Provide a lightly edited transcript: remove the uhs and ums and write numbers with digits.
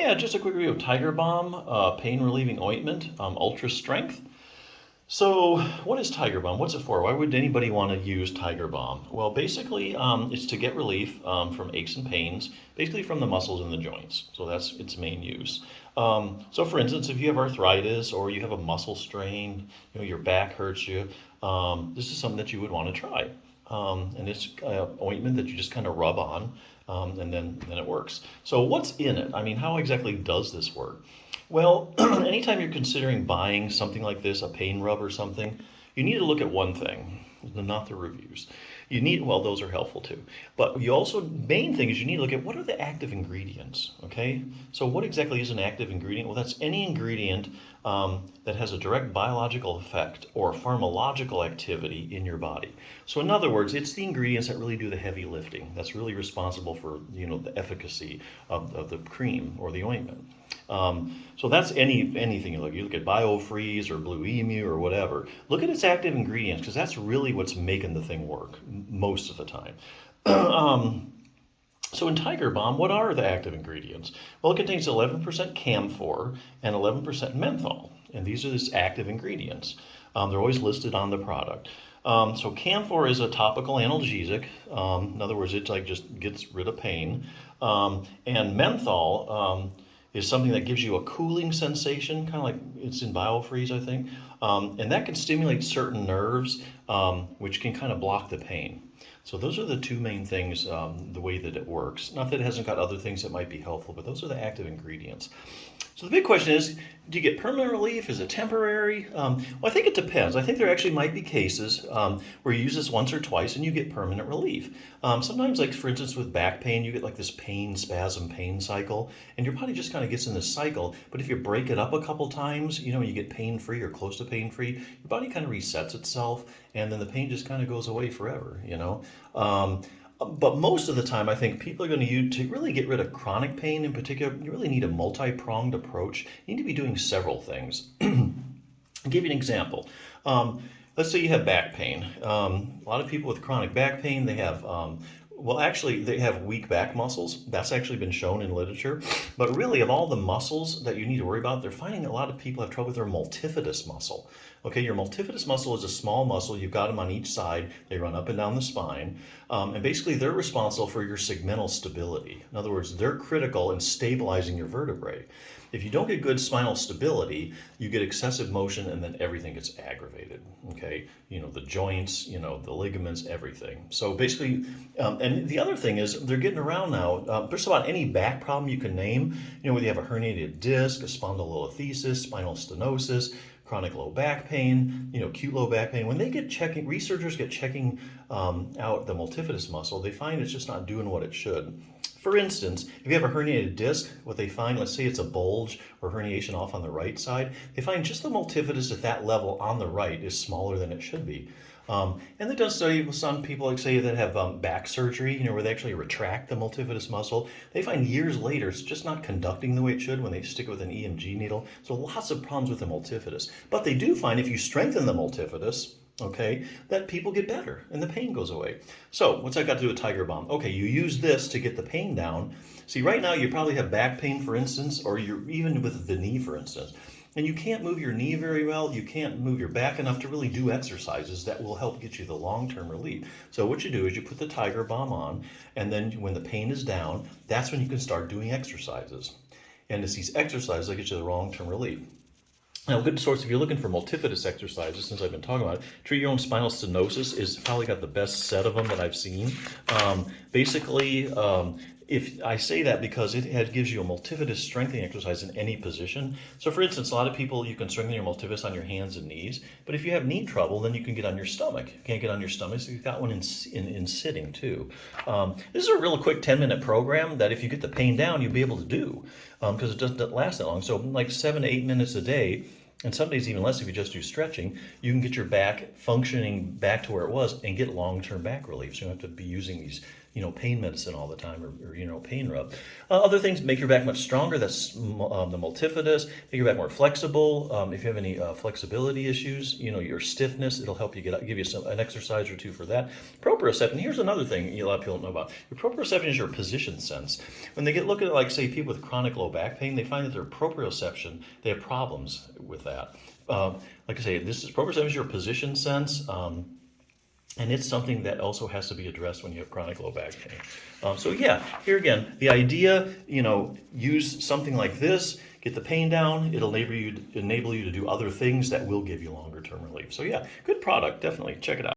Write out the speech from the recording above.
Yeah, just a quick review of Tiger Balm, pain relieving ointment, ultra strength. So, what is Tiger Balm? What's it for? Why would anybody want to use Tiger Balm? Well, basically, it's to get relief from aches and pains, basically from the muscles in the joints. So that's its main use. So, for instance, if you have arthritis or you have a muscle strain, your back hurts you, this is something that you would want to try. And it's ointment that you just kind of rub on, and then it works. So, what's in it? I mean, how exactly does this work? Well, anytime you're considering buying something like this, a pain rub or something, you need to look at one thing, not the reviews. Well, those are helpful too. But main thing is you need to look at what are the active ingredients, okay? So what exactly is an active ingredient? Well, that's any ingredient that has a direct biological effect or pharmacological activity in your body. So in other words, it's the ingredients that really do the heavy lifting. That's really responsible for, the efficacy of the cream or the ointment. So that's anything you look. You look at BioFreeze or Blue Emu or whatever. Look at its active ingredients because that's really what's making the thing work most of the time. So in Tiger Balm, what are the active ingredients? Well, it contains 11% camphor and 11% menthol, and these are its active ingredients. They're always listed on the product. So camphor is a topical analgesic. In other words, it just gets rid of pain. And menthol is something that gives you a cooling sensation, kind of like it's in BioFreeze, I think. And that can stimulate certain nerves, which can kind of block the pain. So those are the two main things, the way that it works. Not that it hasn't got other things that might be helpful, but those are the active ingredients. So the big question is, do you get permanent relief? Is it temporary? Well, I think it depends. I think there actually might be cases where you use this once or twice and you get permanent relief. Sometimes, like for instance, with back pain, you get like this spasm pain cycle, and your body just kind of gets in this cycle. But if you break it up a couple times, you get pain-free or close to pain-free, your body kind of resets itself, and then the pain just kind of goes away forever, But most of the time, I think people are going to use, to really get rid of chronic pain in particular, you really need a multi-pronged approach. You need to be doing several things. I'll give you an example. Let's say you have back pain. A lot of people with chronic back pain, they have, they have weak back muscles. That's actually been shown in literature. But really, of all the muscles that you need to worry about, they're finding a lot of people have trouble with their multifidus muscle. Okay, your multifidus muscle is a small muscle. You've got them on each side. They run up and down the spine. And basically, they're responsible for your segmental stability. In other words, they're critical in stabilizing your vertebrae. If you don't get good spinal stability, you get excessive motion and then everything gets aggravated, okay? The joints, the ligaments, everything. So basically, and the other thing is they're getting around now, just about any back problem you can name, whether you have a herniated disc, a spondylolisthesis, spinal stenosis, chronic low back pain, acute low back pain. When they researchers get checking out the multifidus muscle, they find it's just not doing what it should. For instance, if you have a herniated disc, what they find, let's say it's a bulge or herniation off on the right side, they find just the multifidus at that level on the right is smaller than it should be. And they've done studies with some people, like say, that have back surgery, where they actually retract the multifidus muscle. They find years later it's just not conducting the way it should when they stick it with an EMG needle. So lots of problems with the multifidus. But they do find if you strengthen the multifidus, okay, that people get better and the pain goes away. So what's that got to do with Tiger Balm? Okay, you use this to get the pain down. See, right now you probably have back pain, for instance, or you're even with the knee, for instance. And you can't move your knee very well. You can't move your back enough to really do exercises that will help get you the long-term relief. So what you do is you put the Tiger Balm on, and then when the pain is down, that's when you can start doing exercises. And it's these exercises that get you the long-term relief. Now, a good source, if you're looking for multifidus exercises, since I've been talking about it, Treat Your Own Spinal Stenosis is probably got the best set of them that I've seen. If I say that because it gives you a multifidus strengthening exercise in any position. So for instance, a lot of people, you can strengthen your multifidus on your hands and knees, but if you have knee trouble, then you can get on your stomach. You can't get on your stomach, so you've got one in sitting too. This is a real quick 10-minute program that if you get the pain down, you'll be able to do, because it doesn't last that long. So like 7 to 8 minutes a day, and some days even less if you just do stretching, you can get your back functioning back to where it was and get long-term back relief. So you don't have to be using these pain medicine all the time or pain rub. Other things make your back much stronger. That's the multifidus. Make your back more flexible. If you have any flexibility issues, your stiffness, it'll help you give you an exercise or two for that. Proprioception. Here's another thing a lot of people don't know about. Your proprioception is your position sense. When they look at, like, say, people with chronic low back pain, they find that their proprioception, they have problems with that. Like I say, proprioception is your position sense. And it's something that also has to be addressed when you have chronic low back pain. So yeah, here again, the idea, use something like this, get the pain down. It'll enable you to do other things that will give you longer term relief. So yeah, good product, definitely check it out.